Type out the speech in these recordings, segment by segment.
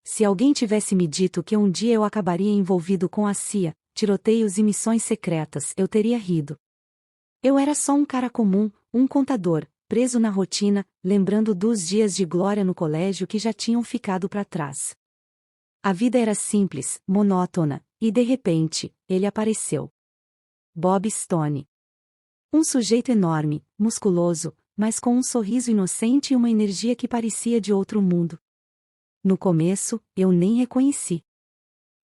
Se alguém tivesse me dito que um dia eu acabaria envolvido com a CIA, tiroteios e missões secretas, eu teria rido. Eu era só um cara comum, um contador, preso na rotina, lembrando dos dias de glória no colégio que já tinham ficado para trás. A vida era simples, monótona, e de repente, ele apareceu. Bob Stone. Um sujeito enorme, musculoso, mas com um sorriso inocente e uma energia que parecia de outro mundo. No começo, eu nem reconheci.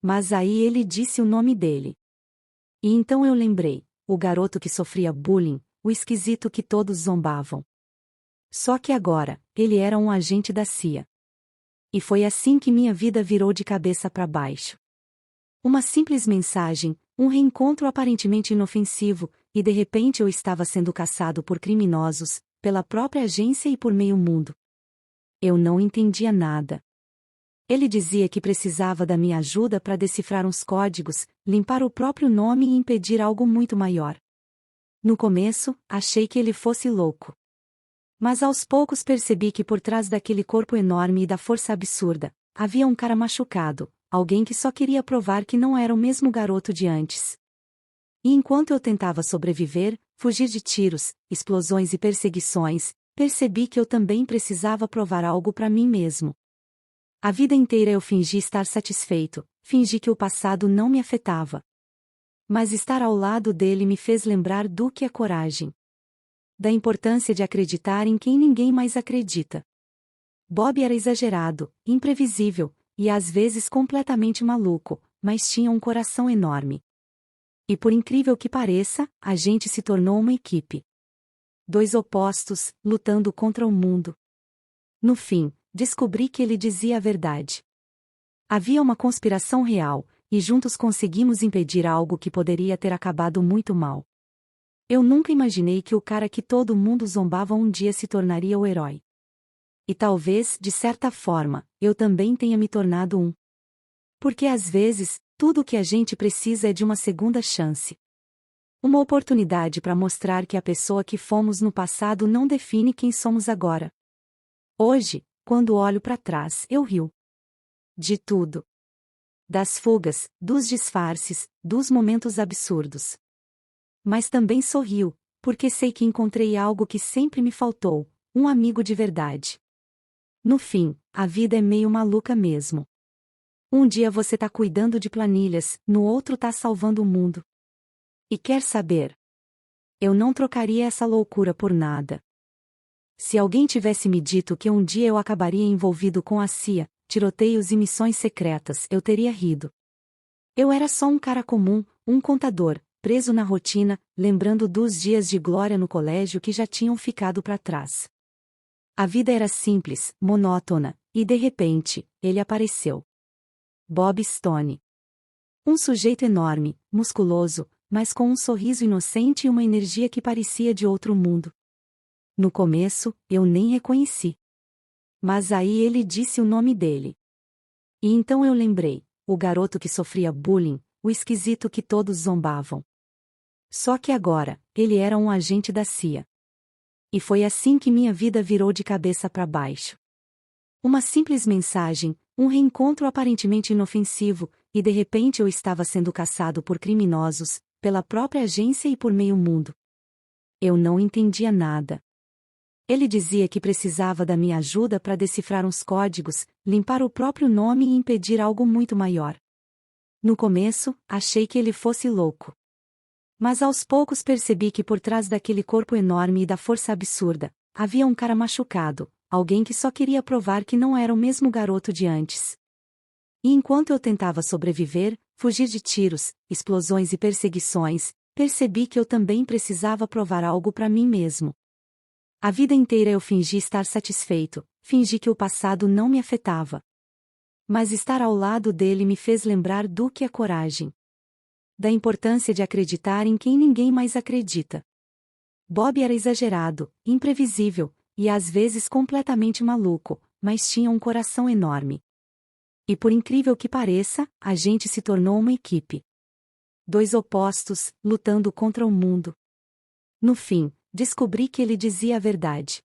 Mas aí ele disse o nome dele. E então eu lembrei, o garoto que sofria bullying, o esquisito que todos zombavam. Só que agora, ele era um agente da CIA. E foi assim que minha vida virou de cabeça para baixo. Uma simples mensagem, um reencontro aparentemente inofensivo, e de repente eu estava sendo caçado por criminosos, pela própria agência e por meio mundo. Eu não entendia nada. Ele dizia que precisava da minha ajuda para decifrar uns códigos, limpar o próprio nome e impedir algo muito maior. No começo, achei que ele fosse louco. Mas aos poucos percebi que por trás daquele corpo enorme e da força absurda, havia um cara machucado, alguém que só queria provar que não era o mesmo garoto de antes. E enquanto eu tentava sobreviver, fugir de tiros, explosões e perseguições, percebi que eu também precisava provar algo para mim mesmo. A vida inteira eu fingi estar satisfeito, fingi que o passado não me afetava. Mas estar ao lado dele me fez lembrar do que é coragem. Da importância de acreditar em quem ninguém mais acredita. Bob era exagerado, imprevisível, e às vezes completamente maluco, mas tinha um coração enorme. E por incrível que pareça, a gente se tornou uma equipe. Dois opostos, lutando contra o mundo. No fim, descobri que ele dizia a verdade. Havia uma conspiração real, e juntos conseguimos impedir algo que poderia ter acabado muito mal. Eu nunca imaginei que o cara que todo mundo zombava um dia se tornaria o herói. E talvez, de certa forma, eu também tenha me tornado um. Porque às vezes, tudo o que a gente precisa é de uma segunda chance. Uma oportunidade para mostrar que a pessoa que fomos no passado não define quem somos agora. Hoje, quando olho para trás, eu rio. De tudo. Das fugas, dos disfarces, dos momentos absurdos. Mas também sorrio, porque sei que encontrei algo que sempre me faltou, um amigo de verdade. No fim, a vida é meio maluca mesmo. Um dia você tá cuidando de planilhas, no outro tá salvando o mundo. E quer saber? Eu não trocaria essa loucura por nada. Se alguém tivesse me dito que um dia eu acabaria envolvido com a CIA, tiroteios e missões secretas, eu teria rido. Eu era só um cara comum, um contador, preso na rotina, lembrando dos dias de glória no colégio que já tinham ficado para trás. A vida era simples, monótona, e de repente, ele apareceu. Bob Stone. Um sujeito enorme, musculoso, mas com um sorriso inocente e uma energia que parecia de outro mundo. No começo, eu nem reconheci. Mas aí ele disse o nome dele. E então eu lembrei, o garoto que sofria bullying, o esquisito que todos zombavam. Só que agora, ele era um agente da CIA. E foi assim que minha vida virou de cabeça para baixo. Uma simples mensagem, um reencontro aparentemente inofensivo, e de repente eu estava sendo caçado por criminosos, pela própria agência e por meio mundo. Eu não entendia nada. Ele dizia que precisava da minha ajuda para decifrar uns códigos, limpar o próprio nome e impedir algo muito maior. No começo, achei que ele fosse louco. Mas aos poucos percebi que por trás daquele corpo enorme e da força absurda, havia um cara machucado, alguém que só queria provar que não era o mesmo garoto de antes. E enquanto eu tentava sobreviver, fugir de tiros, explosões e perseguições, percebi que eu também precisava provar algo para mim mesmo. A vida inteira eu fingi estar satisfeito, fingi que o passado não me afetava. Mas estar ao lado dele me fez lembrar do que é coragem. Da importância de acreditar em quem ninguém mais acredita. Bob era exagerado, imprevisível, e às vezes completamente maluco, mas tinha um coração enorme. E por incrível que pareça, a gente se tornou uma equipe. Dois opostos, lutando contra o mundo. No fim, descobri que ele dizia a verdade.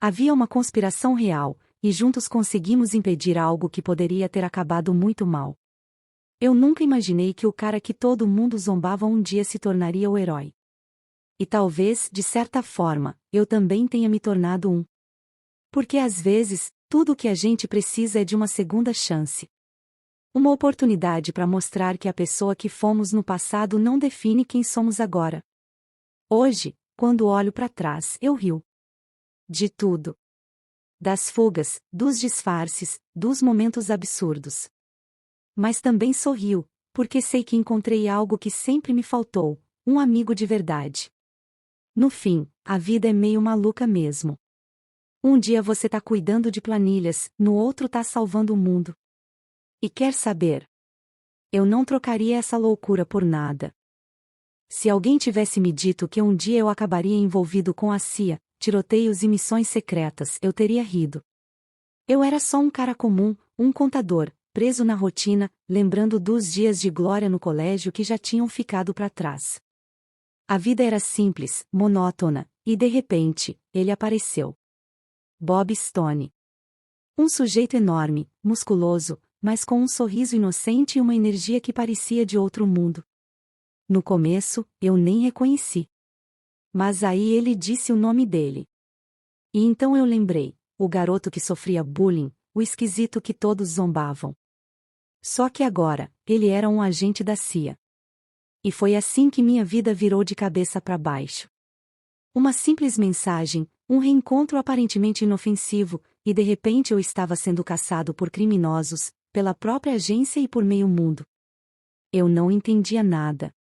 Havia uma conspiração real, e juntos conseguimos impedir algo que poderia ter acabado muito mal. Eu nunca imaginei que o cara que todo mundo zombava um dia se tornaria o herói. E talvez, de certa forma, eu também tenha me tornado um. Porque às vezes, tudo o que a gente precisa é de uma segunda chance. Uma oportunidade para mostrar que a pessoa que fomos no passado não define quem somos agora. Hoje, quando olho para trás, eu rio. De tudo. Das fugas, dos disfarces, dos momentos absurdos. Mas também sorrio, porque sei que encontrei algo que sempre me faltou, um amigo de verdade. No fim, a vida é meio maluca mesmo. Um dia você tá cuidando de planilhas, no outro tá salvando o mundo. E quer saber? Eu não trocaria essa loucura por nada. Se alguém tivesse me dito que um dia eu acabaria envolvido com a CIA, tiroteios e missões secretas, eu teria rido. Eu era só um cara comum, um contador, preso na rotina, lembrando dos dias de glória no colégio que já tinham ficado para trás. A vida era simples, monótona, e de repente, ele apareceu. Bob Stone. Um sujeito enorme, musculoso, mas com um sorriso inocente e uma energia que parecia de outro mundo. No começo, eu nem reconheci. Mas aí ele disse o nome dele. E então eu lembrei, o garoto que sofria bullying, o esquisito que todos zombavam. Só que agora, ele era um agente da CIA. E foi assim que minha vida virou de cabeça para baixo. Uma simples mensagem, um reencontro aparentemente inofensivo, e de repente eu estava sendo caçado por criminosos, pela própria agência e por meio mundo. Eu não entendia nada.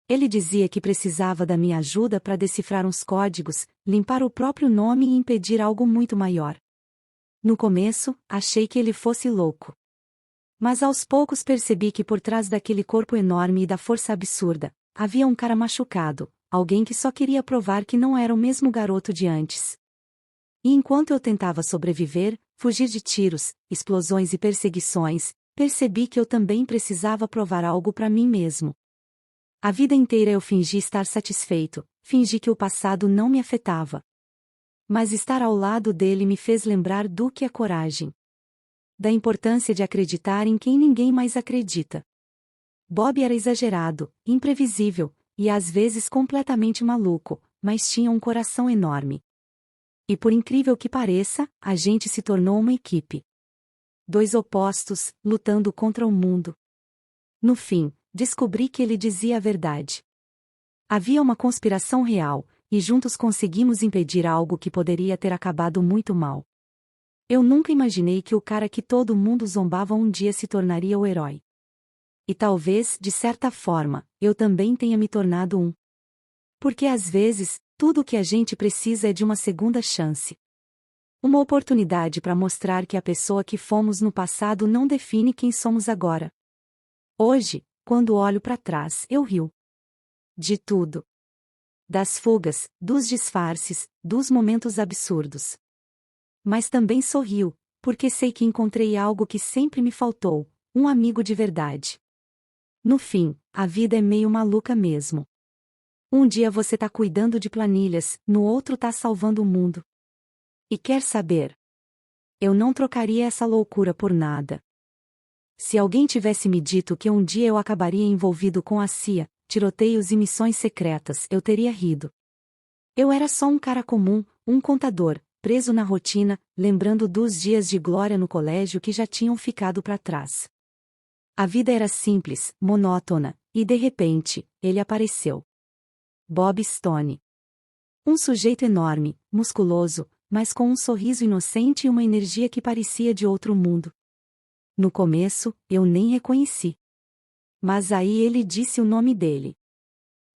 Ele dizia que precisava da minha ajuda para decifrar uns códigos, limpar o próprio nome e impedir algo muito maior. No começo, achei que ele fosse louco. Mas aos poucos percebi que por trás daquele corpo enorme e da força absurda, havia um cara machucado, alguém que só queria provar que não era o mesmo garoto de antes. E enquanto eu tentava sobreviver, fugir de tiros, explosões e perseguições, percebi que eu também precisava provar algo para mim mesmo. A vida inteira eu fingi estar satisfeito, fingi que o passado não me afetava. Mas estar ao lado dele me fez lembrar do que é coragem. Da importância de acreditar em quem ninguém mais acredita. Bob era exagerado, imprevisível, e às vezes completamente maluco, mas tinha um coração enorme. E por incrível que pareça, a gente se tornou uma equipe. Dois opostos, lutando contra o mundo. No fim, descobri que ele dizia a verdade. Havia uma conspiração real, e juntos conseguimos impedir algo que poderia ter acabado muito mal. Eu nunca imaginei que o cara que todo mundo zombava um dia se tornaria o herói. E talvez, de certa forma, eu também tenha me tornado um. Porque às vezes, tudo o que a gente precisa é de uma segunda chance. Uma oportunidade para mostrar que a pessoa que fomos no passado não define quem somos agora. Hoje, quando olho para trás, eu rio. De tudo. Das fugas, dos disfarces, dos momentos absurdos. Mas também sorrio, porque sei que encontrei algo que sempre me faltou, um amigo de verdade. No fim, a vida é meio maluca mesmo. Um dia você tá cuidando de planilhas, no outro tá salvando o mundo. E quer saber? Eu não trocaria essa loucura por nada. Se alguém tivesse me dito que um dia eu acabaria envolvido com a CIA, tiroteios e missões secretas, eu teria rido. Eu era só um cara comum, um contador, preso na rotina, lembrando dos dias de glória no colégio que já tinham ficado para trás. A vida era simples, monótona, e de repente, ele apareceu. Bob Stone. Um sujeito enorme, musculoso, mas com um sorriso inocente e uma energia que parecia de outro mundo. No começo, eu nem reconheci. Mas aí ele disse o nome dele.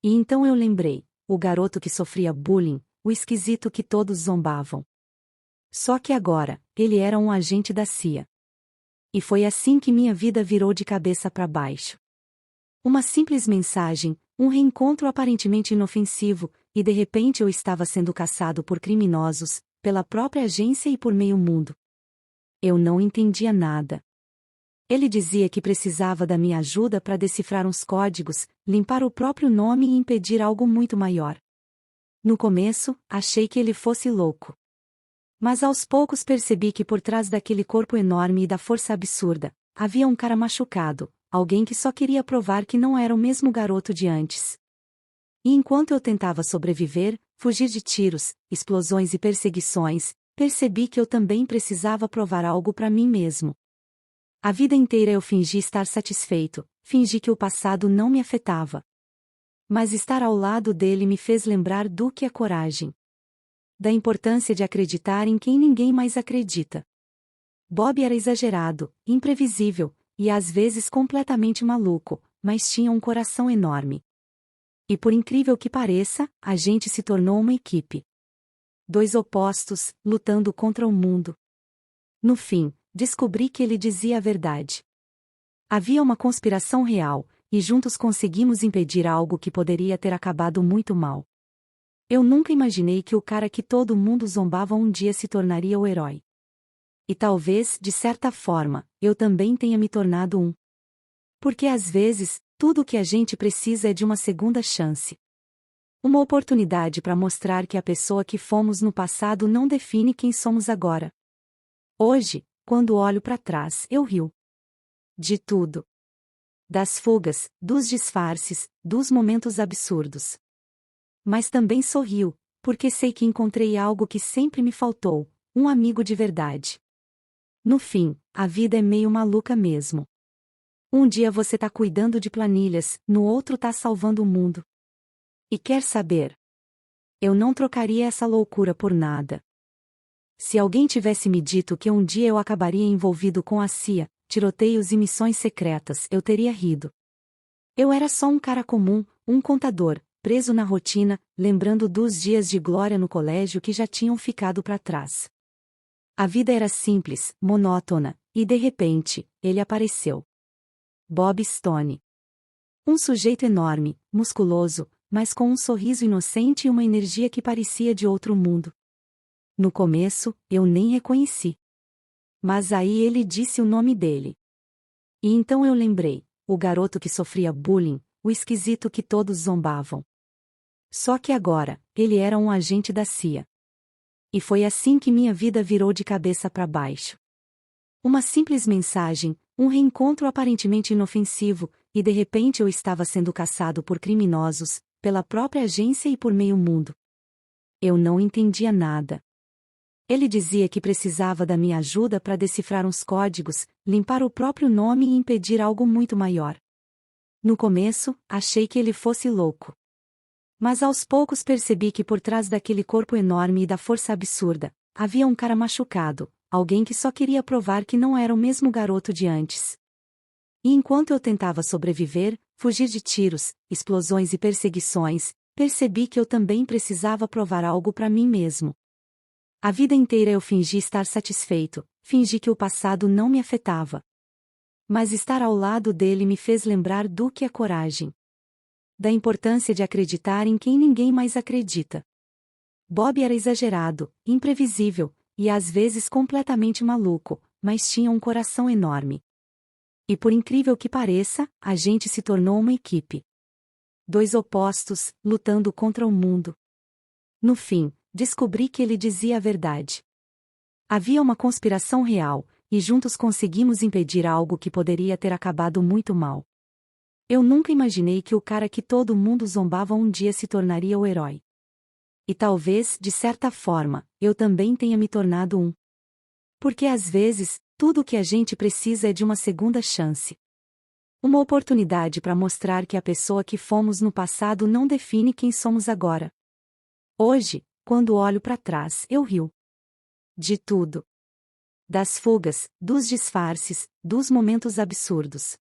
E então eu lembrei, o garoto que sofria bullying, o esquisito que todos zombavam. Só que agora, ele era um agente da CIA. E foi assim que minha vida virou de cabeça para baixo. Uma simples mensagem, um reencontro aparentemente inofensivo, e de repente eu estava sendo caçado por criminosos, pela própria agência e por meio mundo. Eu não entendia nada. Ele dizia que precisava da minha ajuda para decifrar uns códigos, limpar o próprio nome e impedir algo muito maior. No começo, achei que ele fosse louco. Mas aos poucos percebi que por trás daquele corpo enorme e da força absurda, havia um cara machucado, alguém que só queria provar que não era o mesmo garoto de antes. E enquanto eu tentava sobreviver, fugir de tiros, explosões e perseguições, percebi que eu também precisava provar algo para mim mesmo. A vida inteira eu fingi estar satisfeito, fingi que o passado não me afetava. Mas estar ao lado dele me fez lembrar do que é coragem. Da importância de acreditar em quem ninguém mais acredita. Bob era exagerado, imprevisível, e às vezes completamente maluco, mas tinha um coração enorme. E por incrível que pareça, a gente se tornou uma equipe. Dois opostos, lutando contra o mundo. No fim, descobri que ele dizia a verdade. Havia uma conspiração real, e juntos conseguimos impedir algo que poderia ter acabado muito mal. Eu nunca imaginei que o cara que todo mundo zombava um dia se tornaria o herói. E talvez, de certa forma, eu também tenha me tornado um. Porque às vezes, tudo o que a gente precisa é de uma segunda chance. Uma oportunidade para mostrar que a pessoa que fomos no passado não define quem somos agora. Hoje, quando olho para trás, eu rio. De tudo. Das fugas, dos disfarces, dos momentos absurdos. Mas também sorrio, porque sei que encontrei algo que sempre me faltou, um amigo de verdade. No fim, a vida é meio maluca mesmo. Um dia você tá cuidando de planilhas, no outro tá salvando o mundo. E quer saber? Eu não trocaria essa loucura por nada. Se alguém tivesse me dito que um dia eu acabaria envolvido com a CIA, tiroteios e missões secretas, eu teria rido. Eu era só um cara comum, um contador, preso na rotina, lembrando dos dias de glória no colégio que já tinham ficado para trás. A vida era simples, monótona, e de repente, ele apareceu. Bob Stone. Um sujeito enorme, musculoso, mas com um sorriso inocente e uma energia que parecia de outro mundo. No começo, eu nem reconheci. Mas aí ele disse o nome dele. E então eu lembrei, o garoto que sofria bullying, o esquisito que todos zombavam. Só que agora, ele era um agente da CIA. E foi assim que minha vida virou de cabeça para baixo. Uma simples mensagem, um reencontro aparentemente inofensivo, e de repente eu estava sendo caçado por criminosos, pela própria agência e por meio mundo. Eu não entendia nada. Ele dizia que precisava da minha ajuda para decifrar uns códigos, limpar o próprio nome e impedir algo muito maior. No começo, achei que ele fosse louco. Mas aos poucos percebi que por trás daquele corpo enorme e da força absurda, havia um cara machucado, alguém que só queria provar que não era o mesmo garoto de antes. E enquanto eu tentava sobreviver, fugir de tiros, explosões e perseguições, percebi que eu também precisava provar algo para mim mesmo. A vida inteira eu fingi estar satisfeito, fingi que o passado não me afetava. Mas estar ao lado dele me fez lembrar do que é coragem. Da importância de acreditar em quem ninguém mais acredita. Bob era exagerado, imprevisível, e às vezes completamente maluco, mas tinha um coração enorme. E por incrível que pareça, a gente se tornou uma equipe. Dois opostos, lutando contra o mundo. No fim, descobri que ele dizia a verdade. Havia uma conspiração real, e juntos conseguimos impedir algo que poderia ter acabado muito mal. Eu nunca imaginei que o cara que todo mundo zombava um dia se tornaria o herói. E talvez, de certa forma, eu também tenha me tornado um. Porque às vezes, tudo o que a gente precisa é de uma segunda chance. Uma oportunidade para mostrar que a pessoa que fomos no passado não define quem somos agora. Hoje, quando olho para trás, eu rio. De tudo. Das fugas, dos disfarces, dos momentos absurdos.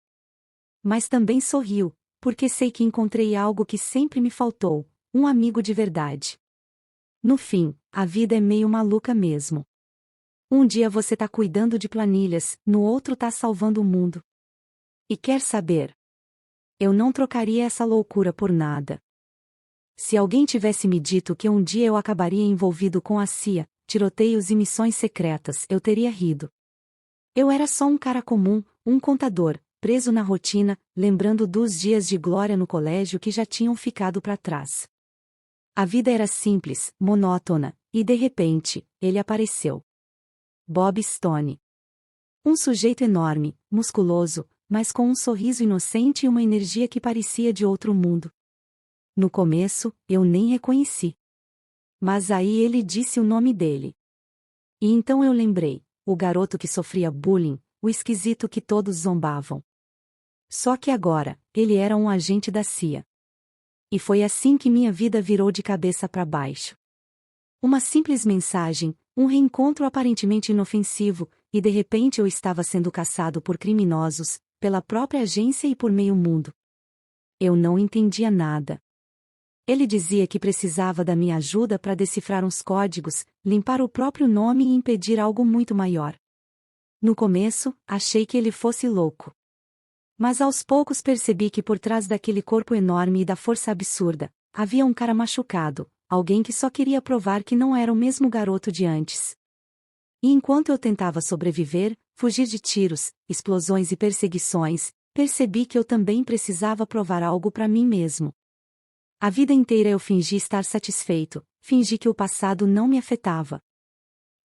Mas também sorrio, porque sei que encontrei algo que sempre me faltou, um amigo de verdade. No fim, a vida é meio maluca mesmo. Um dia você tá cuidando de planilhas, no outro tá salvando o mundo. E quer saber? Eu não trocaria essa loucura por nada. Se alguém tivesse me dito que um dia eu acabaria envolvido com a CIA, tiroteios e missões secretas, eu teria rido. Eu era só um cara comum, um contador, preso na rotina, lembrando dos dias de glória no colégio que já tinham ficado para trás. A vida era simples, monótona, e de repente, ele apareceu. Bob Stone. Um sujeito enorme, musculoso, mas com um sorriso inocente e uma energia que parecia de outro mundo. No começo, eu nem reconheci. Mas aí ele disse o nome dele. E então eu lembrei, o garoto que sofria bullying, o esquisito que todos zombavam. Só que agora, ele era um agente da CIA. E foi assim que minha vida virou de cabeça para baixo. Uma simples mensagem, um reencontro aparentemente inofensivo, e de repente eu estava sendo caçado por criminosos, pela própria agência e por meio mundo. Eu não entendia nada. Ele dizia que precisava da minha ajuda para decifrar uns códigos, limpar o próprio nome e impedir algo muito maior. No começo, achei que ele fosse louco. Mas aos poucos percebi que por trás daquele corpo enorme e da força absurda, havia um cara machucado, alguém que só queria provar que não era o mesmo garoto de antes. E enquanto eu tentava sobreviver, fugir de tiros, explosões e perseguições, percebi que eu também precisava provar algo para mim mesmo. A vida inteira eu fingi estar satisfeito, fingi que o passado não me afetava.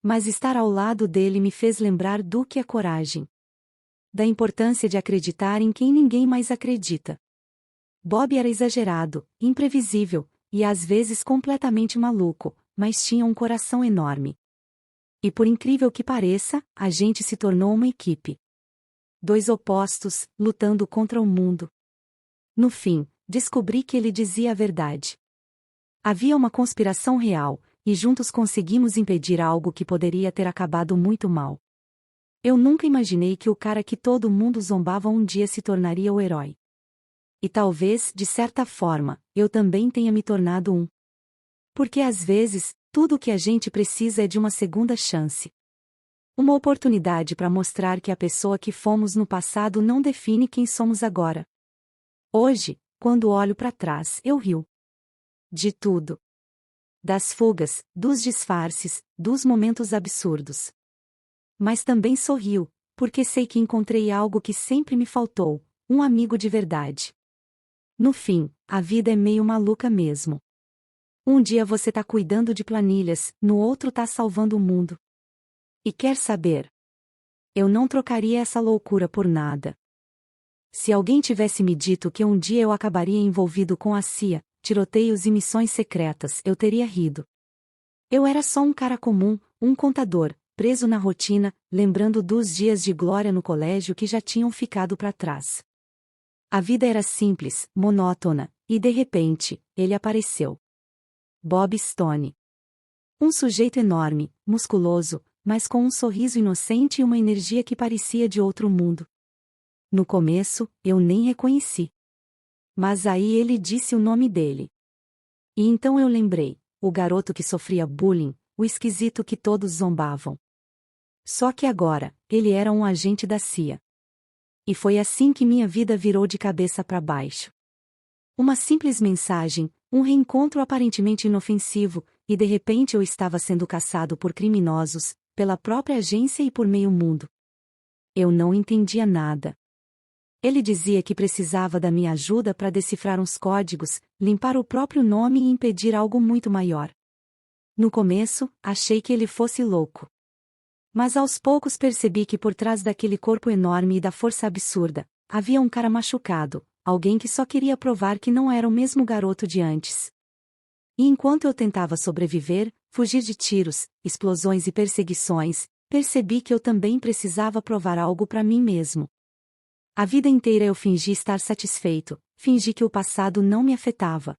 Mas estar ao lado dele me fez lembrar do que é coragem. Da importância de acreditar em quem ninguém mais acredita. Bob era exagerado, imprevisível, e às vezes completamente maluco, mas tinha um coração enorme. E por incrível que pareça, a gente se tornou uma equipe. Dois opostos, lutando contra o mundo. No fim, descobri que ele dizia a verdade. Havia uma conspiração real, e juntos conseguimos impedir algo que poderia ter acabado muito mal. Eu nunca imaginei que o cara que todo mundo zombava um dia se tornaria o herói. E talvez, de certa forma, eu também tenha me tornado um. Porque às vezes, tudo o que a gente precisa é de uma segunda chance. Uma oportunidade para mostrar que a pessoa que fomos no passado não define quem somos agora. Hoje, quando olho para trás, eu rio. De tudo. Das fugas, dos disfarces, dos momentos absurdos. Mas também sorrio, porque sei que encontrei algo que sempre me faltou, um amigo de verdade. No fim, a vida é meio maluca mesmo. Um dia você tá cuidando de planilhas, no outro tá salvando o mundo. E quer saber? Eu não trocaria essa loucura por nada. Se alguém tivesse me dito que um dia eu acabaria envolvido com a CIA, tiroteios e missões secretas, eu teria rido. Eu era só um cara comum, um contador, preso na rotina, lembrando dos dias de glória no colégio que já tinham ficado para trás. A vida era simples, monótona, e de repente, ele apareceu. Bob Stone. Um sujeito enorme, musculoso, mas com um sorriso inocente e uma energia que parecia de outro mundo. No começo, eu nem reconheci. Mas aí ele disse o nome dele. E então eu lembrei, o garoto que sofria bullying, o esquisito que todos zombavam. Só que agora, ele era um agente da CIA. E foi assim que minha vida virou de cabeça para baixo. Uma simples mensagem, um reencontro aparentemente inofensivo, e de repente eu estava sendo caçado por criminosos, pela própria agência e por meio mundo. Eu não entendia nada. Ele dizia que precisava da minha ajuda para decifrar uns códigos, limpar o próprio nome e impedir algo muito maior. No começo, achei que ele fosse louco. Mas aos poucos percebi que por trás daquele corpo enorme e da força absurda, havia um cara machucado, alguém que só queria provar que não era o mesmo garoto de antes. E enquanto eu tentava sobreviver, fugir de tiros, explosões e perseguições, percebi que eu também precisava provar algo para mim mesmo. A vida inteira eu fingi estar satisfeito, fingi que o passado não me afetava.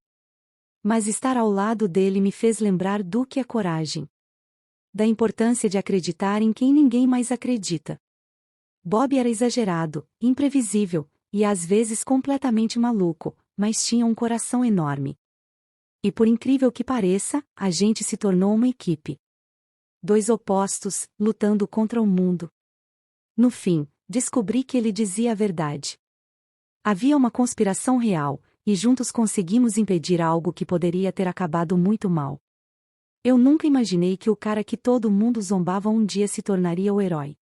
Mas estar ao lado dele me fez lembrar do que é coragem. Da importância de acreditar em quem ninguém mais acredita. Bob era exagerado, imprevisível, e às vezes completamente maluco, mas tinha um coração enorme. E por incrível que pareça, a gente se tornou uma equipe. Dois opostos, lutando contra o mundo. No fim, descobri que ele dizia a verdade. Havia uma conspiração real, e juntos conseguimos impedir algo que poderia ter acabado muito mal. Eu nunca imaginei que o cara que todo mundo zombava um dia se tornaria o herói.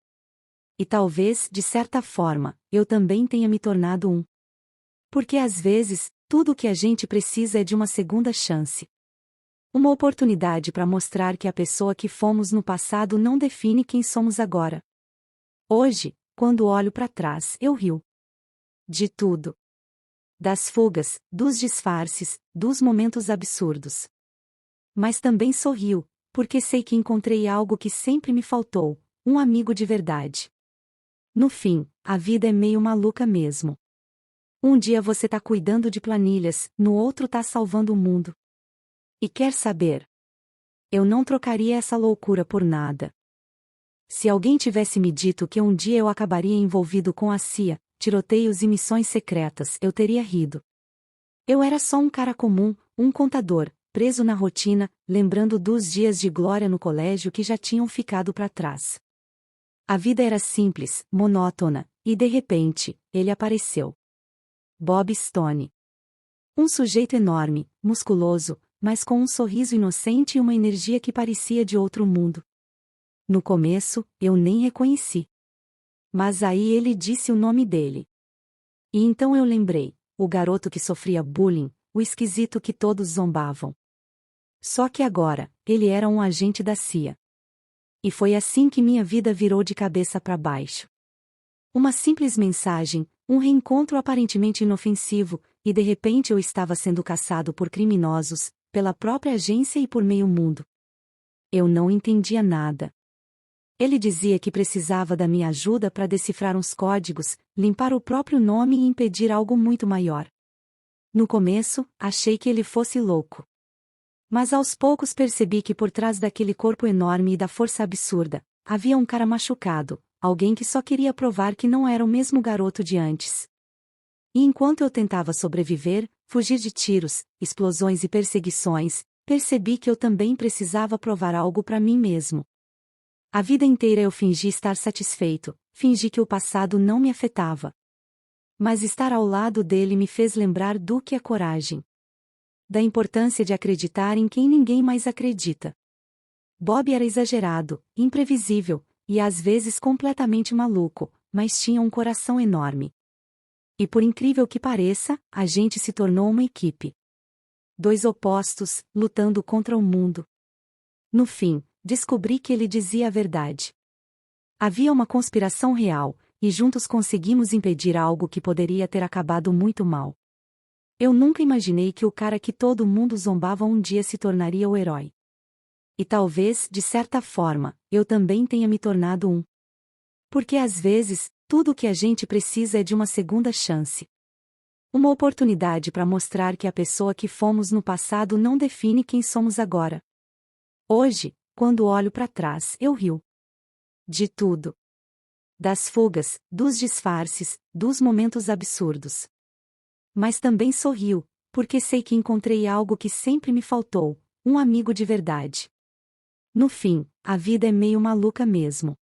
E talvez, de certa forma, eu também tenha me tornado um. Porque às vezes, tudo o que a gente precisa é de uma segunda chance. Uma oportunidade para mostrar que a pessoa que fomos no passado não define quem somos agora. Hoje, quando olho para trás, eu rio. De tudo. Das fugas, dos disfarces, dos momentos absurdos. Mas também sorrio, porque sei que encontrei algo que sempre me faltou, um amigo de verdade. No fim, a vida é meio maluca mesmo. Um dia você tá cuidando de planilhas, no outro tá salvando o mundo. E quer saber? Eu não trocaria essa loucura por nada. Se alguém tivesse me dito que um dia eu acabaria envolvido com a CIA, tiroteios e missões secretas, eu teria rido. Eu era só um cara comum, um contador, preso na rotina, lembrando dos dias de glória no colégio que já tinham ficado para trás. A vida era simples, monótona, e de repente, ele apareceu. Bob Stone. Um sujeito enorme, musculoso, mas com um sorriso inocente e uma energia que parecia de outro mundo. No começo, eu nem reconheci. Mas aí ele disse o nome dele. E então eu lembrei, o garoto que sofria bullying, o esquisito que todos zombavam. Só que agora, ele era um agente da CIA. E foi assim que minha vida virou de cabeça para baixo. Uma simples mensagem, um reencontro aparentemente inofensivo, e de repente eu estava sendo caçado por criminosos, pela própria agência e por meio mundo. Eu não entendia nada. Ele dizia que precisava da minha ajuda para decifrar uns códigos, limpar o próprio nome e impedir algo muito maior. No começo, achei que ele fosse louco. Mas aos poucos percebi que por trás daquele corpo enorme e da força absurda, havia um cara machucado, alguém que só queria provar que não era o mesmo garoto de antes. E enquanto eu tentava sobreviver, fugir de tiros, explosões e perseguições, percebi que eu também precisava provar algo para mim mesmo. A vida inteira eu fingi estar satisfeito, fingi que o passado não me afetava. Mas estar ao lado dele me fez lembrar do que é coragem. Da importância de acreditar em quem ninguém mais acredita. Bob era exagerado, imprevisível, e às vezes completamente maluco, mas tinha um coração enorme. E por incrível que pareça, a gente se tornou uma equipe. Dois opostos, lutando contra o mundo. No fim, descobri que ele dizia a verdade. Havia uma conspiração real, e juntos conseguimos impedir algo que poderia ter acabado muito mal. Eu nunca imaginei que o cara que todo mundo zombava um dia se tornaria o herói. E talvez, de certa forma, eu também tenha me tornado um. Porque às vezes, tudo o que a gente precisa é de uma segunda chance. Uma oportunidade para mostrar que a pessoa que fomos no passado não define quem somos agora. Hoje, quando olho para trás, eu rio. De tudo. Das fugas, dos disfarces, dos momentos absurdos. Mas também sorrio, porque sei que encontrei algo que sempre me faltou, um amigo de verdade. No fim, a vida é meio maluca mesmo.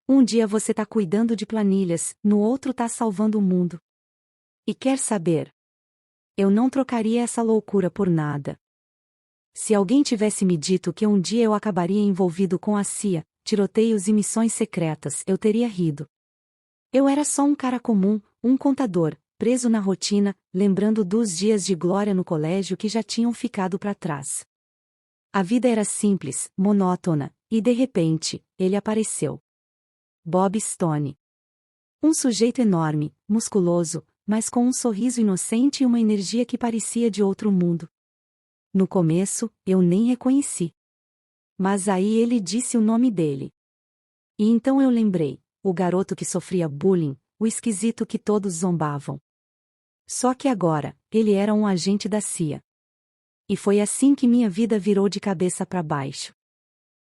Um dia você tá cuidando de planilhas, no outro tá salvando o mundo. E quer saber? Eu não trocaria essa loucura por nada. Se alguém tivesse me dito que um dia eu acabaria envolvido com a CIA, tiroteios e missões secretas, eu teria rido. Eu era só um cara comum, um contador, preso na rotina, lembrando dos dias de glória no colégio que já tinham ficado para trás. A vida era simples, monótona, e de repente, ele apareceu. Bob Stone. Um sujeito enorme, musculoso, mas com um sorriso inocente e uma energia que parecia de outro mundo. No começo, eu nem reconheci. Mas aí ele disse o nome dele. E então eu lembrei, o garoto que sofria bullying, o esquisito que todos zombavam. Só que agora, ele era um agente da CIA. E foi assim que minha vida virou de cabeça para baixo.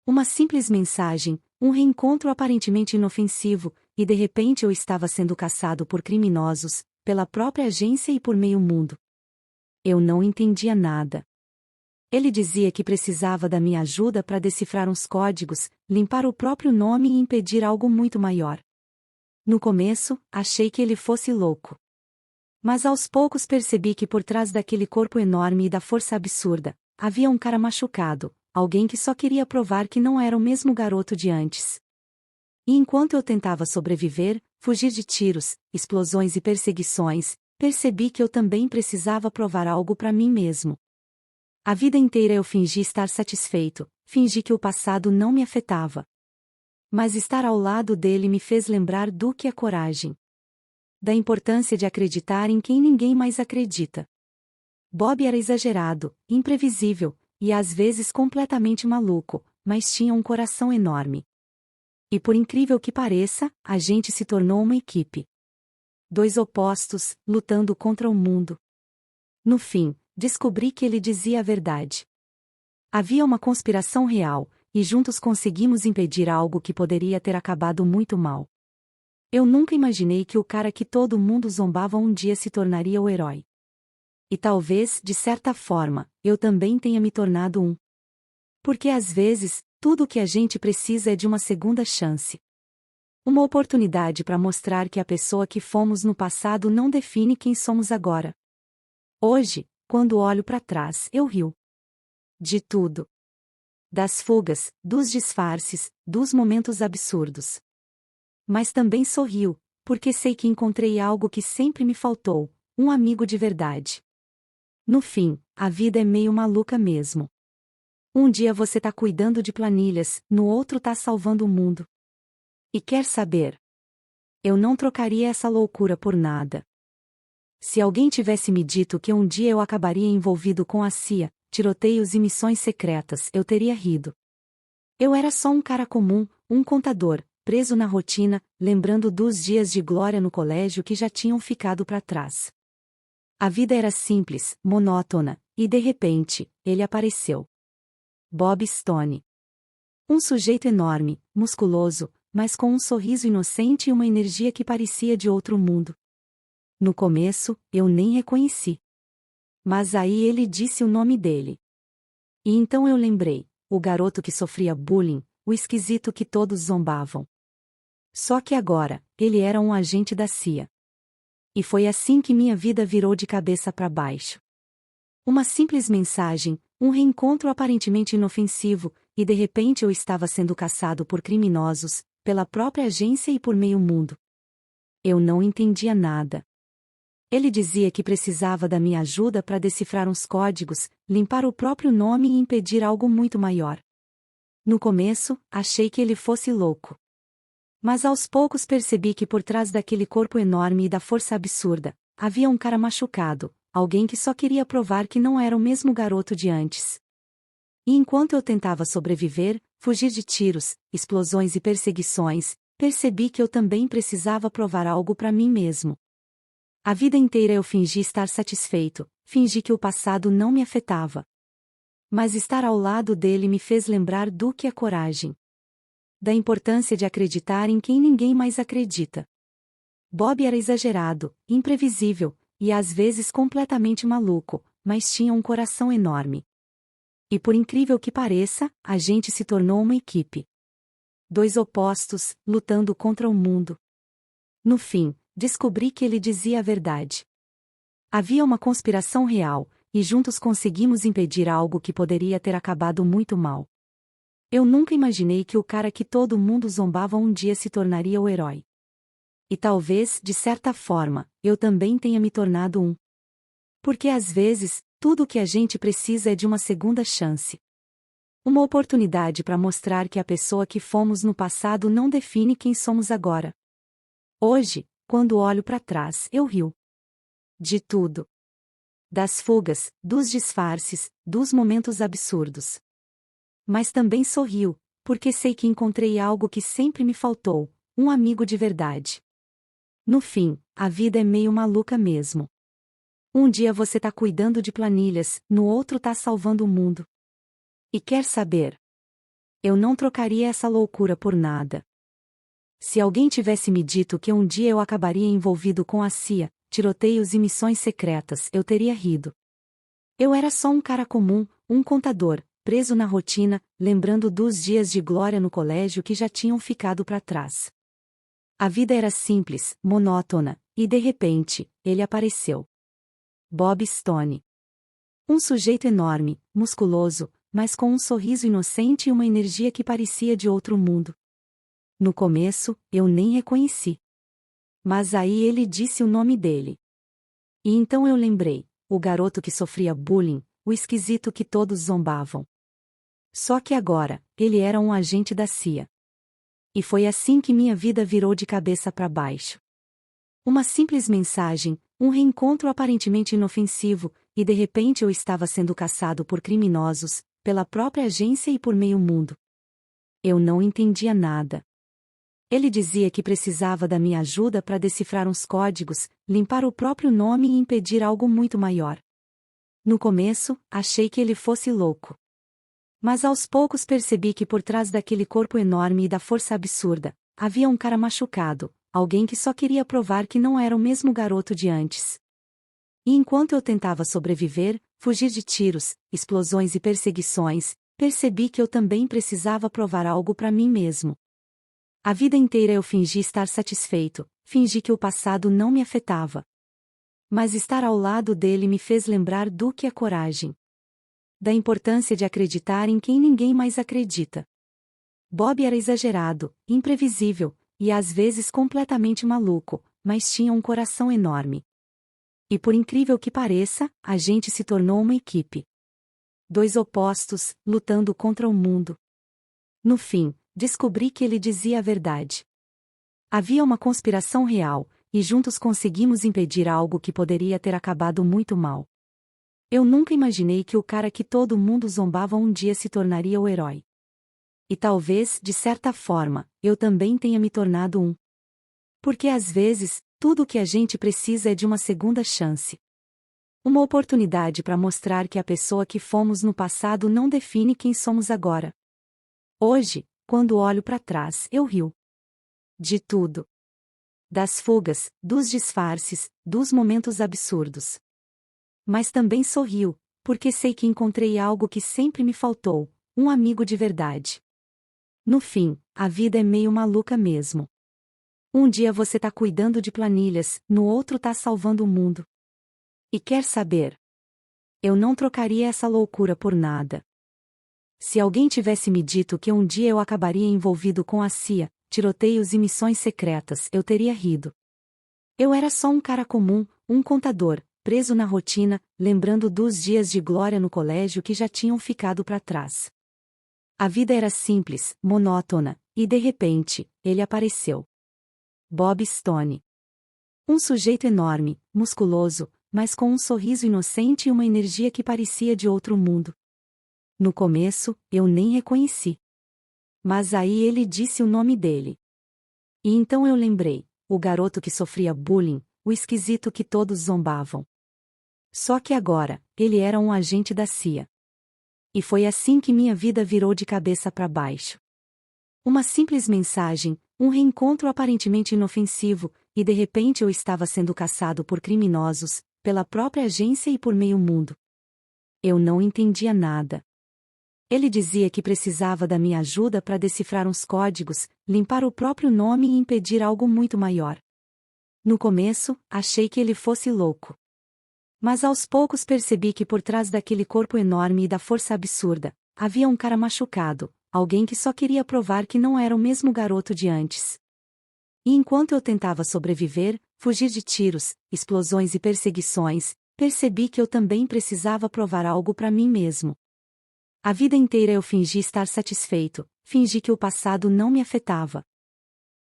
Uma simples mensagem, um reencontro aparentemente inofensivo, e de repente eu estava sendo caçado por criminosos, pela própria agência e por meio mundo. Eu não entendia nada. Ele dizia que precisava da minha ajuda para decifrar uns códigos, limpar o próprio nome e impedir algo muito maior. No começo, achei que ele fosse louco. Mas aos poucos percebi que por trás daquele corpo enorme e da força absurda, havia um cara machucado, alguém que só queria provar que não era o mesmo garoto de antes. E enquanto eu tentava sobreviver, fugir de tiros, explosões e perseguições, percebi que eu também precisava provar algo para mim mesmo. A vida inteira eu fingi estar satisfeito, fingi que o passado não me afetava. Mas estar ao lado dele me fez lembrar do que é coragem. Da importância de acreditar em quem ninguém mais acredita. Bob era exagerado, imprevisível, e às vezes completamente maluco, mas tinha um coração enorme. E por incrível que pareça, a gente se tornou uma equipe. Dois opostos, lutando contra o mundo. No fim, descobri que ele dizia a verdade. Havia uma conspiração real, e juntos conseguimos impedir algo que poderia ter acabado muito mal. Eu nunca imaginei que o cara que todo mundo zombava um dia se tornaria o herói. E talvez, de certa forma, eu também tenha me tornado um. Porque às vezes, tudo o que a gente precisa é de uma segunda chance. Uma oportunidade para mostrar que a pessoa que fomos no passado não define quem somos agora. Hoje, quando olho para trás, eu rio. De tudo. Das fugas, dos disfarces, dos momentos absurdos. Mas também sorrio, porque sei que encontrei algo que sempre me faltou, um amigo de verdade. No fim, a vida é meio maluca mesmo. Um dia você tá cuidando de planilhas, no outro tá salvando o mundo. E quer saber? Eu não trocaria essa loucura por nada. Se alguém tivesse me dito que um dia eu acabaria envolvido com a CIA, tiroteios e missões secretas, eu teria rido. Eu era só um cara comum, um contador, preso na rotina, lembrando dos dias de glória no colégio que já tinham ficado para trás. A vida era simples, monótona, e de repente, ele apareceu. Bob Stone. Um sujeito enorme, musculoso, mas com um sorriso inocente e uma energia que parecia de outro mundo. No começo, eu nem reconheci. Mas aí ele disse o nome dele. E então eu lembrei, o garoto que sofria bullying, o esquisito que todos zombavam. Só que agora, ele era um agente da CIA. E foi assim que minha vida virou de cabeça para baixo. Uma simples mensagem, um reencontro aparentemente inofensivo, e de repente eu estava sendo caçado por criminosos, pela própria agência e por meio mundo. Eu não entendia nada. Ele dizia que precisava da minha ajuda para decifrar uns códigos, limpar o próprio nome e impedir algo muito maior. No começo, achei que ele fosse louco. Mas aos poucos percebi que por trás daquele corpo enorme e da força absurda, havia um cara machucado, alguém que só queria provar que não era o mesmo garoto de antes. E enquanto eu tentava sobreviver, fugir de tiros, explosões e perseguições, percebi que eu também precisava provar algo para mim mesmo. A vida inteira eu fingi estar satisfeito, fingi que o passado não me afetava. Mas estar ao lado dele me fez lembrar do que é coragem. Da importância de acreditar em quem ninguém mais acredita. Bob era exagerado, imprevisível, e às vezes completamente maluco, mas tinha um coração enorme. E por incrível que pareça, a gente se tornou uma equipe. Dois opostos, lutando contra o mundo. No fim, descobri que ele dizia a verdade. Havia uma conspiração real, e juntos conseguimos impedir algo que poderia ter acabado muito mal. Eu nunca imaginei que o cara que todo mundo zombava um dia se tornaria o herói. E talvez, de certa forma, eu também tenha me tornado um. Porque às vezes, tudo o que a gente precisa é de uma segunda chance. Uma oportunidade para mostrar que a pessoa que fomos no passado não define quem somos agora. Hoje, quando olho para trás, eu rio. De tudo. Das fugas, dos disfarces, dos momentos absurdos. Mas também sorrio, porque sei que encontrei algo que sempre me faltou, um amigo de verdade. No fim, a vida é meio maluca mesmo. Um dia você tá cuidando de planilhas, no outro tá salvando o mundo. E quer saber? Eu não trocaria essa loucura por nada. Se alguém tivesse me dito que um dia eu acabaria envolvido com a CIA, tiroteios e missões secretas, eu teria rido. Eu era só um cara comum, um contador, preso na rotina, lembrando dos dias de glória no colégio que já tinham ficado para trás. A vida era simples, monótona, e de repente, ele apareceu. Bob Stone. Um sujeito enorme, musculoso, mas com um sorriso inocente e uma energia que parecia de outro mundo. No começo, eu nem reconheci. Mas aí ele disse o nome dele. E então eu lembrei, o garoto que sofria bullying, o esquisito que todos zombavam. Só que agora, ele era um agente da CIA. E foi assim que minha vida virou de cabeça para baixo. Uma simples mensagem, um reencontro aparentemente inofensivo, e de repente eu estava sendo caçado por criminosos, pela própria agência e por meio mundo. Eu não entendia nada. Ele dizia que precisava da minha ajuda para decifrar uns códigos, limpar o próprio nome e impedir algo muito maior. No começo, achei que ele fosse louco. Mas aos poucos percebi que por trás daquele corpo enorme e da força absurda, havia um cara machucado, alguém que só queria provar que não era o mesmo garoto de antes. E enquanto eu tentava sobreviver, fugir de tiros, explosões e perseguições, percebi que eu também precisava provar algo para mim mesmo. A vida inteira eu fingi estar satisfeito, fingi que o passado não me afetava. Mas estar ao lado dele me fez lembrar do que é coragem. Da importância de acreditar em quem ninguém mais acredita. Bob era exagerado, imprevisível, e às vezes completamente maluco, mas tinha um coração enorme. E por incrível que pareça, a gente se tornou uma equipe. Dois opostos, lutando contra o mundo. No fim, descobri que ele dizia a verdade. Havia uma conspiração real, e juntos conseguimos impedir algo que poderia ter acabado muito mal. Eu nunca imaginei que o cara que todo mundo zombava um dia se tornaria o herói. E talvez, de certa forma, eu também tenha me tornado um. Porque às vezes, tudo o que a gente precisa é de uma segunda chance. Uma oportunidade para mostrar que a pessoa que fomos no passado não define quem somos agora. Hoje, quando olho para trás, eu rio. De tudo. Das fugas, dos disfarces, dos momentos absurdos. Mas também sorrio, porque sei que encontrei algo que sempre me faltou, um amigo de verdade. No fim, a vida é meio maluca mesmo. Um dia você tá cuidando de planilhas, no outro tá salvando o mundo. E quer saber? Eu não trocaria essa loucura por nada. Se alguém tivesse me dito que um dia eu acabaria envolvido com a CIA, tiroteios e missões secretas, eu teria rido. Eu era só um cara comum, um contador, preso na rotina, lembrando dos dias de glória no colégio que já tinham ficado para trás. A vida era simples, monótona, e de repente, ele apareceu. Bob Stone. Um sujeito enorme, musculoso, mas com um sorriso inocente e uma energia que parecia de outro mundo. No começo, eu nem reconheci. Mas aí ele disse o nome dele. E então eu lembrei, o garoto que sofria bullying, o esquisito que todos zombavam. Só que agora, ele era um agente da CIA. E foi assim que minha vida virou de cabeça para baixo. Uma simples mensagem, um reencontro aparentemente inofensivo, e de repente eu estava sendo caçado por criminosos, pela própria agência e por meio mundo. Eu não entendia nada. Ele dizia que precisava da minha ajuda para decifrar uns códigos, limpar o próprio nome e impedir algo muito maior. No começo, achei que ele fosse louco. Mas aos poucos percebi que por trás daquele corpo enorme e da força absurda, havia um cara machucado, alguém que só queria provar que não era o mesmo garoto de antes. E enquanto eu tentava sobreviver, fugir de tiros, explosões e perseguições, percebi que eu também precisava provar algo para mim mesmo. A vida inteira eu fingi estar satisfeito, fingi que o passado não me afetava.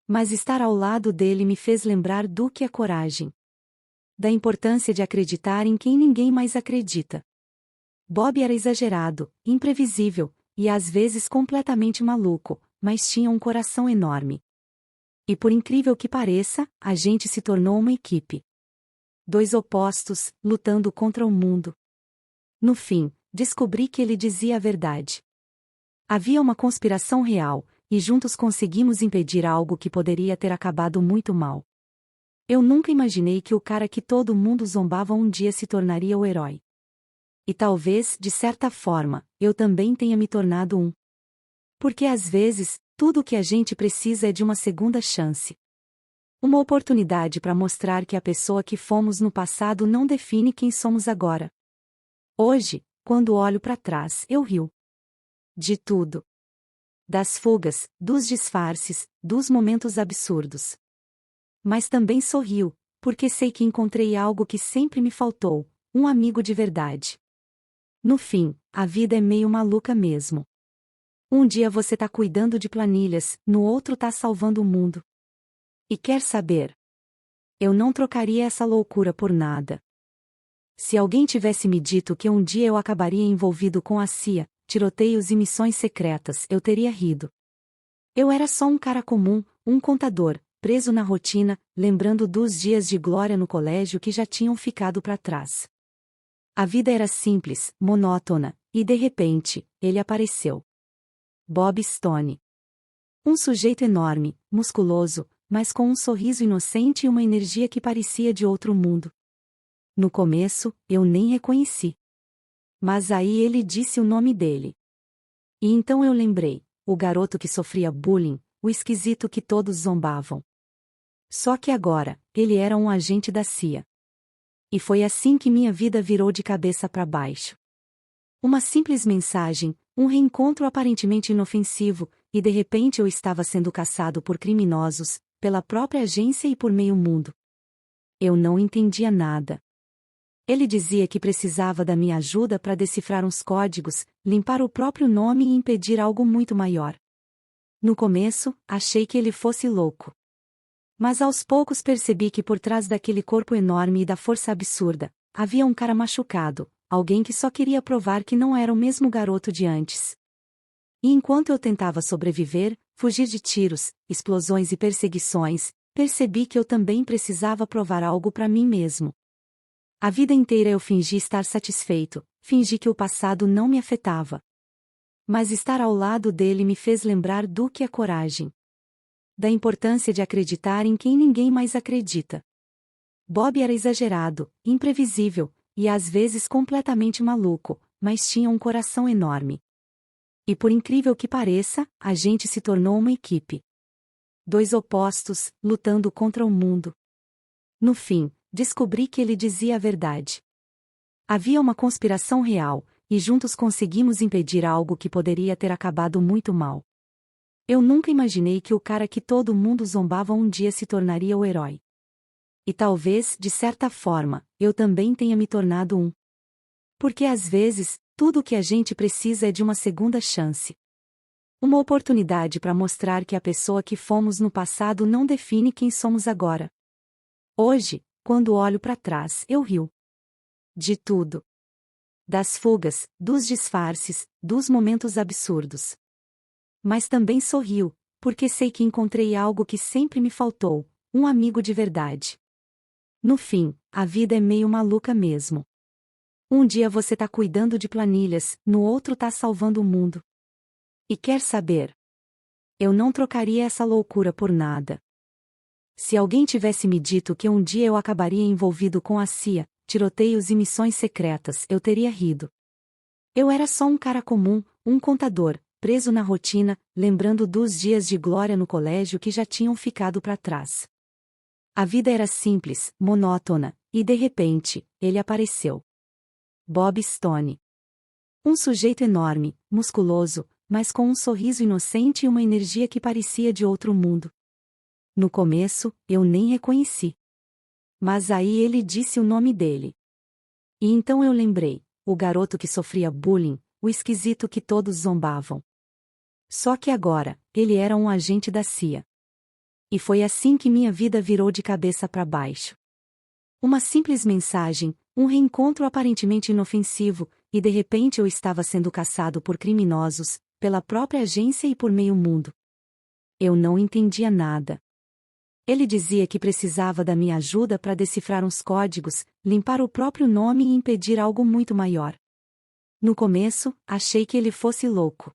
Mas estar ao lado dele me fez lembrar do que é coragem. Da importância de acreditar em quem ninguém mais acredita. Bob era exagerado, imprevisível, e às vezes completamente maluco, mas tinha um coração enorme. E por incrível que pareça, a gente se tornou uma equipe. Dois opostos, lutando contra o mundo. No fim, descobri que ele dizia a verdade. Havia uma conspiração real, e juntos conseguimos impedir algo que poderia ter acabado muito mal. Eu nunca imaginei que o cara que todo mundo zombava um dia se tornaria o herói. E talvez, de certa forma, eu também tenha me tornado um. Porque às vezes, tudo o que a gente precisa é de uma segunda chance. Uma oportunidade para mostrar que a pessoa que fomos no passado não define quem somos agora. Hoje, quando olho para trás, eu rio. De tudo. Das fugas, dos disfarces, dos momentos absurdos. Mas também sorrio, porque sei que encontrei algo que sempre me faltou, um amigo de verdade. No fim, a vida é meio maluca mesmo. Um dia você tá cuidando de planilhas, no outro tá salvando o mundo. E quer saber? Eu não trocaria essa loucura por nada. Se alguém tivesse me dito que um dia eu acabaria envolvido com a CIA, tiroteios e missões secretas, eu teria rido. Eu era só um cara comum, um contador, preso na rotina, lembrando dos dias de glória no colégio que já tinham ficado para trás. A vida era simples, monótona, e de repente, ele apareceu. Bob Stone. Um sujeito enorme, musculoso, mas com um sorriso inocente e uma energia que parecia de outro mundo. No começo, eu nem reconheci. Mas aí ele disse o nome dele. E então eu lembrei, o garoto que sofria bullying, o esquisito que todos zombavam. Só que agora, ele era um agente da CIA. E foi assim que minha vida virou de cabeça para baixo. Uma simples mensagem, um reencontro aparentemente inofensivo, e de repente eu estava sendo caçado por criminosos, pela própria agência e por meio mundo. Eu não entendia nada. Ele dizia que precisava da minha ajuda para decifrar uns códigos, limpar o próprio nome e impedir algo muito maior. No começo, achei que ele fosse louco. Mas aos poucos percebi que por trás daquele corpo enorme e da força absurda, havia um cara machucado, alguém que só queria provar que não era o mesmo garoto de antes. E enquanto eu tentava sobreviver, fugir de tiros, explosões e perseguições, percebi que eu também precisava provar algo para mim mesmo. A vida inteira eu fingi estar satisfeito, fingi que o passado não me afetava. Mas estar ao lado dele me fez lembrar do que é coragem. Da importância de acreditar em quem ninguém mais acredita. Bob era exagerado, imprevisível, e às vezes completamente maluco, mas tinha um coração enorme. E por incrível que pareça, a gente se tornou uma equipe. Dois opostos, lutando contra o mundo. No fim, descobri que ele dizia a verdade. Havia uma conspiração real, e juntos conseguimos impedir algo que poderia ter acabado muito mal. Eu nunca imaginei que o cara que todo mundo zombava um dia se tornaria o herói. E talvez, de certa forma, eu também tenha me tornado um. Porque às vezes, tudo o que a gente precisa é de uma segunda chance. Uma oportunidade para mostrar que a pessoa que fomos no passado não define quem somos agora. Hoje, quando olho para trás, eu rio. De tudo. Das fugas, dos disfarces, dos momentos absurdos. Mas também sorrio, porque sei que encontrei algo que sempre me faltou, um amigo de verdade. No fim, a vida é meio maluca mesmo. Um dia você tá cuidando de planilhas, no outro tá salvando o mundo. E quer saber? Eu não trocaria essa loucura por nada. Se alguém tivesse me dito que um dia eu acabaria envolvido com a CIA, tiroteios e missões secretas, eu teria rido. Eu era só um cara comum, um contador, preso na rotina, lembrando dos dias de glória no colégio que já tinham ficado para trás. A vida era simples, monótona, e de repente, ele apareceu. Bob Stone. Um sujeito enorme, musculoso, mas com um sorriso inocente e uma energia que parecia de outro mundo. No começo, eu nem reconheci. Mas aí ele disse o nome dele. E então eu lembrei, o garoto que sofria bullying, o esquisito que todos zombavam. Só que agora, ele era um agente da CIA. E foi assim que minha vida virou de cabeça para baixo. Uma simples mensagem, um reencontro aparentemente inofensivo, e de repente eu estava sendo caçado por criminosos, pela própria agência e por meio mundo. Eu não entendia nada. Ele dizia que precisava da minha ajuda para decifrar uns códigos, limpar o próprio nome e impedir algo muito maior. No começo, achei que ele fosse louco.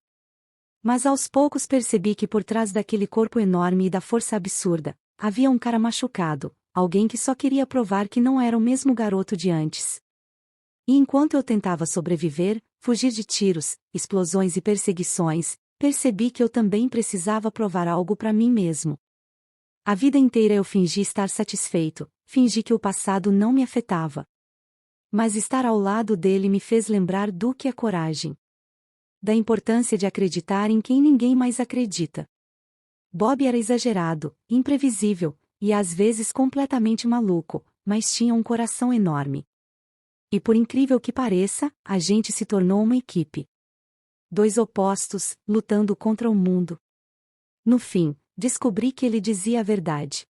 Mas aos poucos percebi que por trás daquele corpo enorme e da força absurda, havia um cara machucado, alguém que só queria provar que não era o mesmo garoto de antes. E enquanto eu tentava sobreviver, fugir de tiros, explosões e perseguições, percebi que eu também precisava provar algo para mim mesmo. A vida inteira eu fingi estar satisfeito, fingi que o passado não me afetava. Mas estar ao lado dele me fez lembrar do que é coragem. Da importância de acreditar em quem ninguém mais acredita. Bob era exagerado, imprevisível, e às vezes completamente maluco, mas tinha um coração enorme. E por incrível que pareça, a gente se tornou uma equipe. Dois opostos, lutando contra o mundo. No fim, descobri que ele dizia a verdade.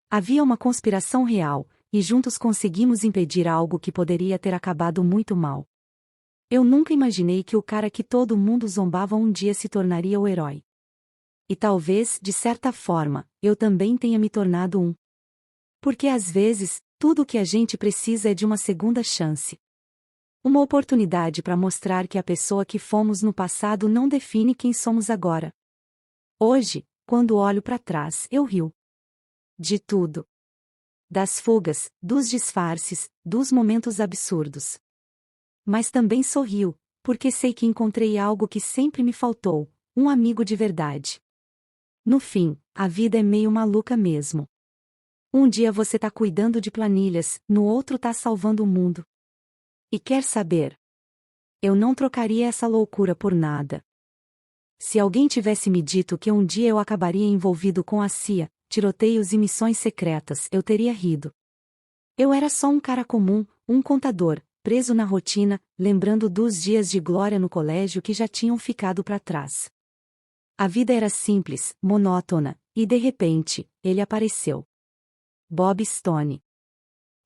Havia uma conspiração real, e juntos conseguimos impedir algo que poderia ter acabado muito mal. Eu nunca imaginei que o cara que todo mundo zombava um dia se tornaria o herói. E talvez, de certa forma, eu também tenha me tornado um. Porque às vezes, tudo o que a gente precisa é de uma segunda chance. Uma oportunidade para mostrar que a pessoa que fomos no passado não define quem somos agora. Hoje, quando olho para trás, eu rio. De tudo. Das fugas, dos disfarces, dos momentos absurdos. Mas também sorrio, porque sei que encontrei algo que sempre me faltou, um amigo de verdade. No fim, a vida é meio maluca mesmo. Um dia você tá cuidando de planilhas, no outro tá salvando o mundo. E quer saber? Eu não trocaria essa loucura por nada. Se alguém tivesse me dito que um dia eu acabaria envolvido com a CIA, tiroteios e missões secretas, eu teria rido. Eu era só um cara comum, um contador, preso na rotina, lembrando dos dias de glória no colégio que já tinham ficado para trás. A vida era simples, monótona, e de repente, ele apareceu. Bob Stone.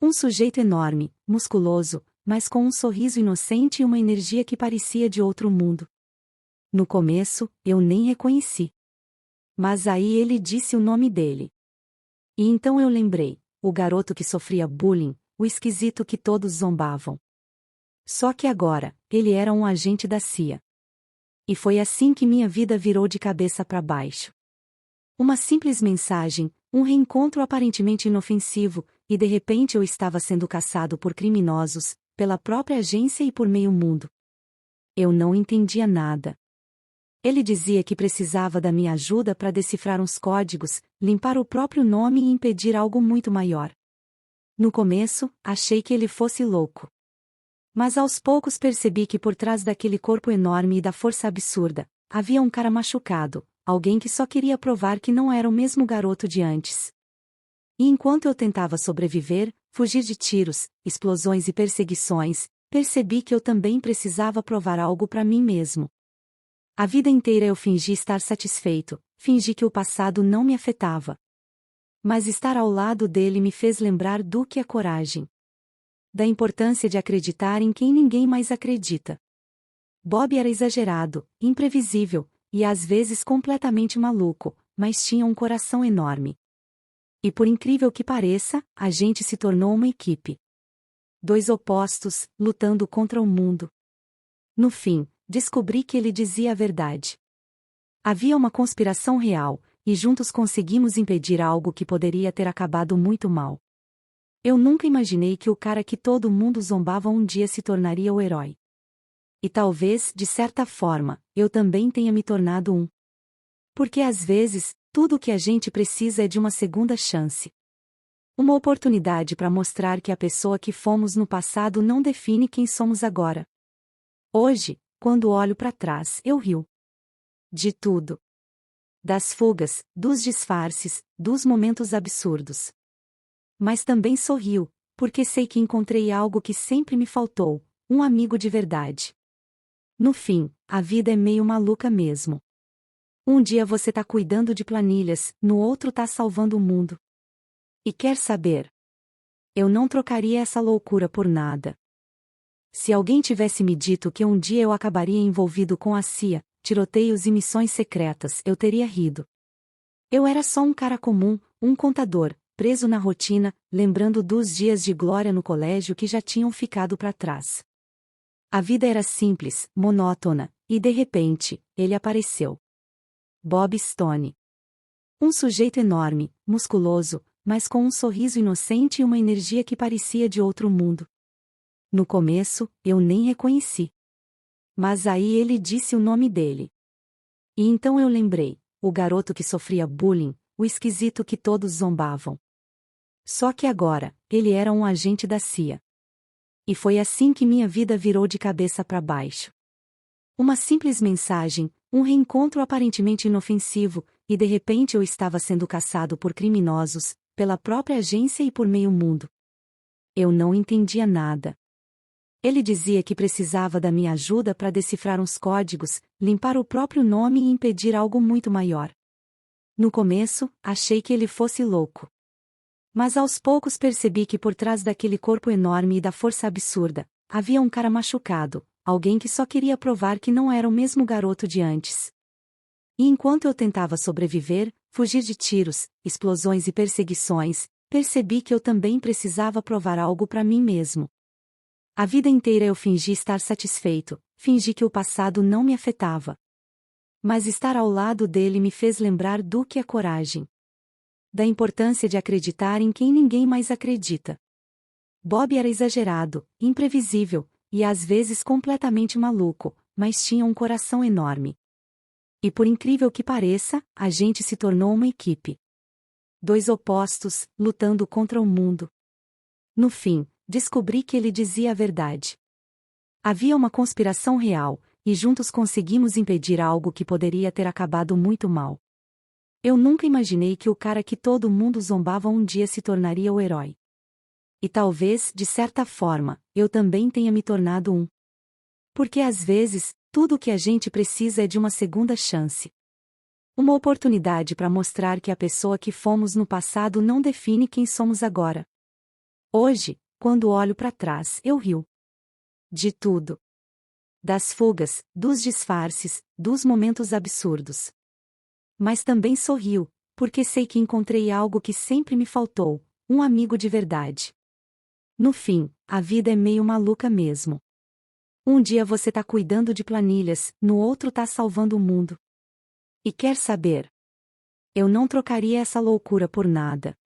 Um sujeito enorme, musculoso, mas com um sorriso inocente e uma energia que parecia de outro mundo. No começo, eu nem reconheci. Mas aí ele disse o nome dele. E então eu lembrei, o garoto que sofria bullying, o esquisito que todos zombavam. Só que agora, ele era um agente da CIA. E foi assim que minha vida virou de cabeça para baixo. Uma simples mensagem, um reencontro aparentemente inofensivo, e de repente eu estava sendo caçado por criminosos, pela própria agência e por meio mundo. Eu não entendia nada. Ele dizia que precisava da minha ajuda para decifrar uns códigos, limpar o próprio nome e impedir algo muito maior. No começo, achei que ele fosse louco. Mas aos poucos percebi que por trás daquele corpo enorme e da força absurda, havia um cara machucado, alguém que só queria provar que não era o mesmo garoto de antes. E enquanto eu tentava sobreviver, fugir de tiros, explosões e perseguições, percebi que eu também precisava provar algo para mim mesmo. A vida inteira eu fingi estar satisfeito, fingi que o passado não me afetava. Mas estar ao lado dele me fez lembrar do que é coragem. Da importância de acreditar em quem ninguém mais acredita. Bob era exagerado, imprevisível, e às vezes completamente maluco, mas tinha um coração enorme. E por incrível que pareça, a gente se tornou uma equipe. Dois opostos, lutando contra o mundo. No fim, descobri que ele dizia a verdade. Havia uma conspiração real, e juntos conseguimos impedir algo que poderia ter acabado muito mal. Eu nunca imaginei que o cara que todo mundo zombava um dia se tornaria o herói. E talvez, de certa forma, eu também tenha me tornado um. Porque às vezes, tudo o que a gente precisa é de uma segunda chance. Uma oportunidade para mostrar que a pessoa que fomos no passado não define quem somos agora. Hoje, quando olho para trás, eu rio. De tudo. Das fugas, dos disfarces, dos momentos absurdos. Mas também sorrio, porque sei que encontrei algo que sempre me faltou, um amigo de verdade. No fim, a vida é meio maluca mesmo. Um dia você tá cuidando de planilhas, no outro tá salvando o mundo. E quer saber? Eu não trocaria essa loucura por nada. Se alguém tivesse me dito que um dia eu acabaria envolvido com a CIA, tiroteios e missões secretas, eu teria rido. Eu era só um cara comum, um contador, preso na rotina, lembrando dos dias de glória no colégio que já tinham ficado para trás. A vida era simples, monótona, e de repente, ele apareceu. Bob Stone. Um sujeito enorme, musculoso, mas com um sorriso inocente e uma energia que parecia de outro mundo. No começo, eu nem reconheci. Mas aí ele disse o nome dele. E então eu lembrei, o garoto que sofria bullying, o esquisito que todos zombavam. Só que agora, ele era um agente da CIA. E foi assim que minha vida virou de cabeça para baixo. Uma simples mensagem, um reencontro aparentemente inofensivo, e de repente eu estava sendo caçado por criminosos, pela própria agência e por meio mundo. Eu não entendia nada. Ele dizia que precisava da minha ajuda para decifrar uns códigos, limpar o próprio nome e impedir algo muito maior. No começo, achei que ele fosse louco. Mas aos poucos percebi que por trás daquele corpo enorme e da força absurda, havia um cara machucado, alguém que só queria provar que não era o mesmo garoto de antes. E enquanto eu tentava sobreviver, fugir de tiros, explosões e perseguições, percebi que eu também precisava provar algo para mim mesmo. A vida inteira eu fingi estar satisfeito, fingi que o passado não me afetava. Mas estar ao lado dele me fez lembrar do que é coragem. Da importância de acreditar em quem ninguém mais acredita. Bob era exagerado, imprevisível, e às vezes completamente maluco, mas tinha um coração enorme. E por incrível que pareça, a gente se tornou uma equipe. Dois opostos, lutando contra o mundo. No fim, descobri que ele dizia a verdade. Havia uma conspiração real, e juntos conseguimos impedir algo que poderia ter acabado muito mal. Eu nunca imaginei que o cara que todo mundo zombava um dia se tornaria o herói. E talvez, de certa forma, eu também tenha me tornado um. Porque às vezes, tudo o que a gente precisa é de uma segunda chance. Uma oportunidade para mostrar que a pessoa que fomos no passado não define quem somos agora. Hoje, quando olho para trás, eu rio. De tudo. Das fugas, dos disfarces, dos momentos absurdos. Mas também sorrio, porque sei que encontrei algo que sempre me faltou, um amigo de verdade. No fim, a vida é meio maluca mesmo. Um dia você tá cuidando de planilhas, no outro tá salvando o mundo. E quer saber? Eu não trocaria essa loucura por nada.